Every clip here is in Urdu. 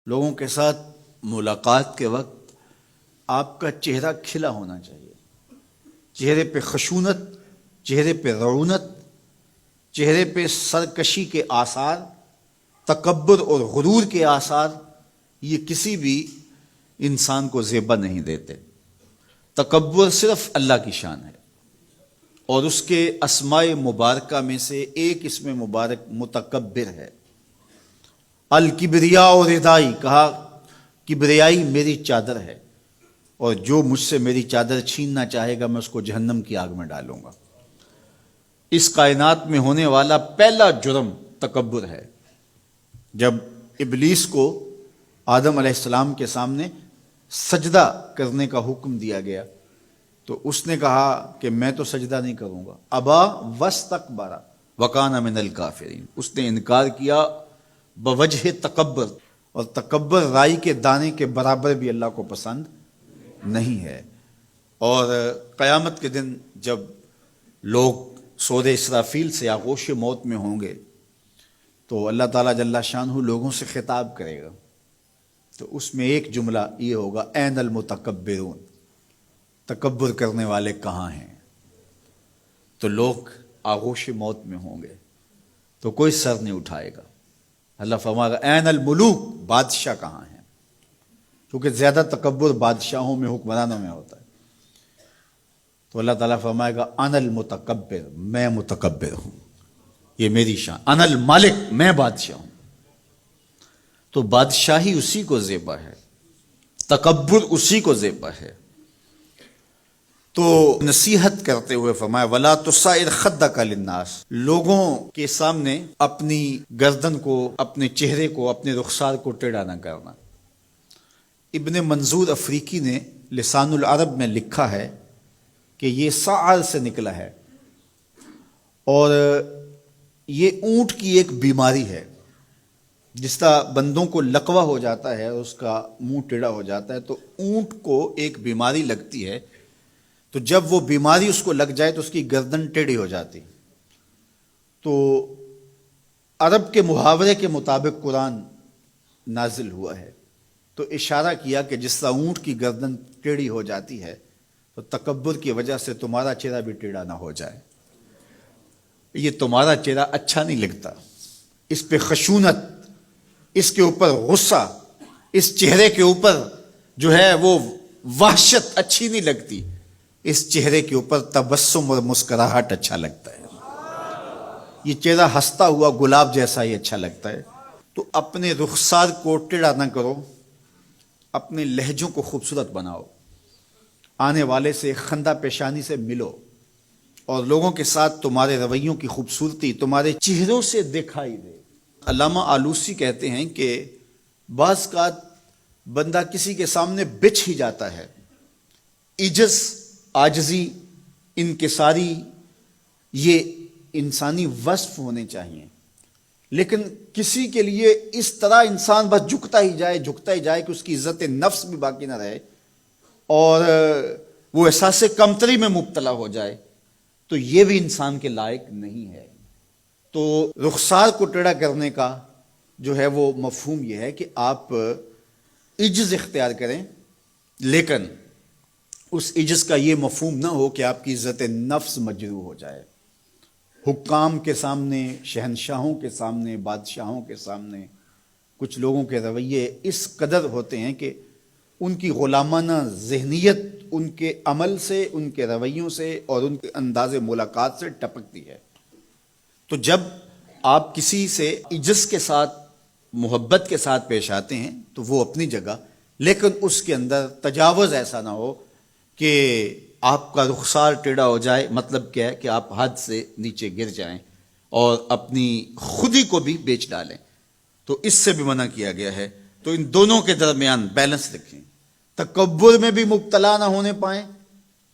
لوگوں کے ساتھ ملاقات کے وقت آپ کا چہرہ کھلا ہونا چاہیے، چہرے پہ خشونت، چہرے پہ رعونت، چہرے پہ سرکشی کے آثار، تکبر اور غرور کے آثار یہ کسی بھی انسان کو زیبا نہیں دیتے۔ تکبر صرف اللہ کی شان ہے، اور اس کے اسماء مبارکہ میں سے ایک اسم مبارک متکبر ہے۔ الکبریاء ردائی، کہا کبریائی میری چادر ہے، اور جو مجھ سے میری چادر چھیننا چاہے گا میں اس کو جہنم کی آگ میں ڈالوں گا۔ اس کائنات میں ہونے والا پہلا جرم تکبر ہے۔ جب ابلیس کو آدم علیہ السلام کے سامنے سجدہ کرنے کا حکم دیا گیا تو اس نے کہا کہ میں تو سجدہ نہیں کروں گا، ابا واستکبر وکان من الکافرین، اس نے انکار کیا بوجہ تکبر، اور تکبر رائی کے دانے کے برابر بھی اللہ کو پسند نہیں ہے۔ اور قیامت کے دن جب لوگ سور اسرافیل سے آغوش موت میں ہوں گے تو اللہ تعالیٰ جل شانہ لوگوں سے خطاب کرے گا، تو اس میں ایک جملہ یہ ہوگا، این المتکبرون، تکبر کرنے والے کہاں ہیں؟ تو لوگ آغوش موت میں ہوں گے تو کوئی سر نہیں اٹھائے گا۔ اللہ فرمائے گا این الملوک، بادشاہ کہاں ہیں؟ کیونکہ زیادہ تکبر بادشاہوں میں، حکمرانوں میں ہوتا ہے۔ تو اللہ تعالیٰ فرمائے گا انا المتکبر، میں متکبر ہوں، یہ میری شان، انا المالک، میں بادشاہ ہوں۔ تو بادشاہی اسی کو زیبا ہے، تکبر اسی کو زیبا ہے۔ تو نصیحت کرتے ہوئے فرمایا وَلَا تُصَعِرْ خَدَّكَ لِلنَّاسِ، لوگوں کے سامنے اپنی گردن کو، اپنے چہرے کو، اپنے رخسار کو ٹیڑھا نہ کرنا۔ ابن منظور افریقی نے لسان العرب میں لکھا ہے کہ یہ سعر سے نکلا ہے، اور یہ اونٹ کی ایک بیماری ہے۔ جس طرح بندوں کو لقوہ ہو جاتا ہے، اس کا منہ ٹیڑھا ہو جاتا ہے، تو اونٹ کو ایک بیماری لگتی ہے، تو جب وہ بیماری اس کو لگ جائے تو اس کی گردن ٹیڑھی ہو جاتی۔ تو عرب کے محاورے کے مطابق قرآن نازل ہوا ہے، تو اشارہ کیا کہ جس طرح اونٹ کی گردن ٹیڑھی ہو جاتی ہے تو تکبر کی وجہ سے تمہارا چہرہ بھی ٹیڑھا نہ ہو جائے۔ یہ تمہارا چہرہ اچھا نہیں لگتا، اس پہ خشونت، اس کے اوپر غصہ، اس چہرے کے اوپر جو ہے وہ وحشت اچھی نہیں لگتی، اس چہرے کے اوپر تبسم اور مسکراہٹ اچھا لگتا ہے۔ یہ چہرہ ہنستا ہوا گلاب جیسا ہی اچھا لگتا ہے۔ تو اپنے رخسار کو ٹیڑھا نہ کرو، اپنے لہجوں کو خوبصورت بناؤ، آنے والے سے خندہ پیشانی سے ملو، اور لوگوں کے ساتھ تمہارے رویوں کی خوبصورتی تمہارے چہروں سے دکھائی دے۔ علامہ آلوسی کہتے ہیں کہ بعض کا بندہ کسی کے سامنے بچھ ہی جاتا ہے، عجز، عاجزی، انکساری، یہ انسانی وصف ہونے چاہیے، لیکن کسی کے لیے اس طرح انسان بس جھکتا ہی جائے کہ اس کی عزت نفس بھی باقی نہ رہے اور وہ احساس کمتری میں مبتلا ہو جائے، تو یہ بھی انسان کے لائق نہیں ہے۔ تو رخسار کو ٹیڑھا کرنے کا جو ہے وہ مفہوم یہ ہے کہ آپ عجز اختیار کریں، لیکن اس عجز کا یہ مفہوم نہ ہو کہ آپ کی عزت نفس مجروح ہو جائے۔ حکام کے سامنے، شہنشاہوں کے سامنے، بادشاہوں کے سامنے کچھ لوگوں کے رویے اس قدر ہوتے ہیں کہ ان کی غلامانہ ذہنیت ان کے عمل سے، ان کے رویوں سے اور ان کے انداز ملاقات سے ٹپکتی ہے۔ تو جب آپ کسی سے عجز کے ساتھ، محبت کے ساتھ پیش آتے ہیں تو وہ اپنی جگہ، لیکن اس کے اندر تجاوز ایسا نہ ہو کہ آپ کا رخسار ٹیڑھا ہو جائے۔ مطلب کیا ہے کہ آپ حد سے نیچے گر جائیں اور اپنی خودی کو بھی بیچ ڈالیں، تو اس سے بھی منع کیا گیا ہے۔ تو ان دونوں کے درمیان بیلنس رکھیں، تکبر میں بھی مبتلا نہ ہونے پائیں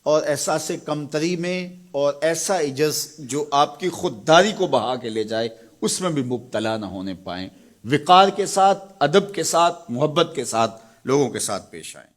اور احساس کمتری میں، اور ایسا عجز جو آپ کی خودداری کو بہا کے لے جائے اس میں بھی مبتلا نہ ہونے پائیں۔ وقار کے ساتھ، ادب کے ساتھ، محبت کے ساتھ لوگوں کے ساتھ پیش آئیں۔